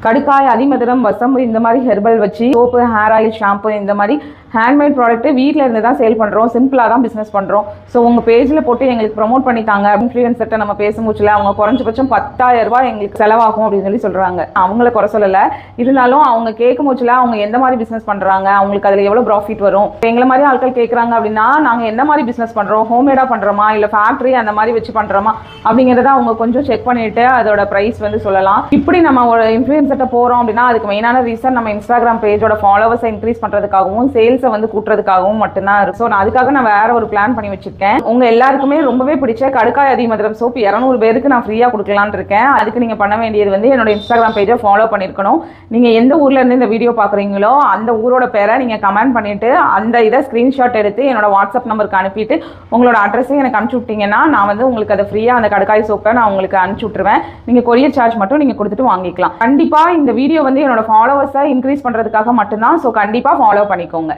கடுக்காய், அதிமதுரம், வசம்பு இந்த மாதிரி ஹெர்பல் வச்சு சோப்பு, ஹேர் ஆயில், ஷாம்பு இந்த மாதிரி ஹேண்ட்மேட் ப்ராடக்ட் வீட்டில் இருந்து தான் சேல் பண்ணுறோம். சிம்பிளாக தான் பிஸ்னஸ் பண்ணுறோம். ஸோ உங்கள் பேஜில் போட்டு எங்களுக்கு ப்ரொமோட் பண்ணித்தாங்க. இன்ஃப்ளூயன்சர்கிட்ட நம்ம பேசும்போச்சுல அவங்க குறைஞ்சபட்சம் 10,000 ரூபாய் எங்களுக்கு செலவாகும் அப்படின்னு சொல்கிறாங்க. அவங்கள குறை சொல்லலை, இருந்தாலும் அவங்க கேட்கும் போச்சுல அவங்க எந்த மாதிரி பிஸ்னஸ் பண்ணுறாங்க, அவங்களுக்கு அதில் எவ்வளோ ப்ராஃபிட் வரும். எங்களை மாதிரி ஆட்கள் கேட்குறாங்க அப்படின்னா நாங்கள் எந்த மாதிரி பிஸ்னஸ் பண்ணுறோம், ஹோம்மேடாக பண்ணுறோமா இல்லை ஃபேக்ட்ரி அந்த மாதிரி வச்சு பண்ணுறோமா அப்படிங்கிறத அவங்க கொஞ்சம் செக் பண்ணிவிட்டு அதோட ப்ரைஸ் சொல்லலாம். இப்படி நம்ம ஒரு இன்ஃப்ளூயன்சர்கிட்ட போகிறோம் அப்படின்னா அதுக்கு மெயினான ரீசன் நம்ம இன்ஸ்டாகிராம் பேஜோட ஃபாலோவர்ஸை இன்க்ரீஸ் பண்ணுறதுக்காகவும் சேல்ஸை கூட்டுறதுக்காகவும் மட்டும்தான் இருக்கு. ஸோ நான் அதுக்காக நான் வேற ஒரு பிளான் பண்ணி வச்சிருக்கேன். உங்க எல்லாருக்குமே ரொம்பவே பிடிச்ச கடுக்காய், அதிமதுரம் சோப் 200 பேருக்கு நான் ஃப்ரீயா கொடுக்கலான்னு இருக்கேன். அதுக்கு நீங்க பண்ண வேண்டியது என்னோட இன்ஸ்டாகிராம் பேஜை ஃபாலோ பண்ணிருக்கணும். நீங்க எந்த ஊர்ல இருந்து இந்த வீடியோ பாக்குறீங்களோ அந்த ஊரோட பேரை நீங்க கமெண்ட் பண்ணிட்டு அந்த இதை ஸ்கிரீன்ஷாட் எடுத்து என்னோட வாட்ஸ்அப் நம்பருக்கு அனுப்பிட்டு உங்களோட அட்ரஸையும் எனக்கு அனுப்பிச்சு விட்டீங்கன்னா நான் உங்களுக்கு அதை ஃப்ரீயா அந்த கடுக்காய் சோப்பை நான் உங்களுக்கு அனுப்பிச்சு விட்டுருவேன். நீங்க கொரியர் சார்ஜ் மட்டும் நீங்க கொடுத்துட்டு வாங்கிக்கலாம். கண்டிப்பா இந்த வீடியோ என்னோட ஃபாலோவர்ஸை இன்க்ரீஸ் பண்றதுக்காக மட்டும்தான். ஸோ கண்டிப்பா ஃபாலோ பண்ணிக்கோங்க.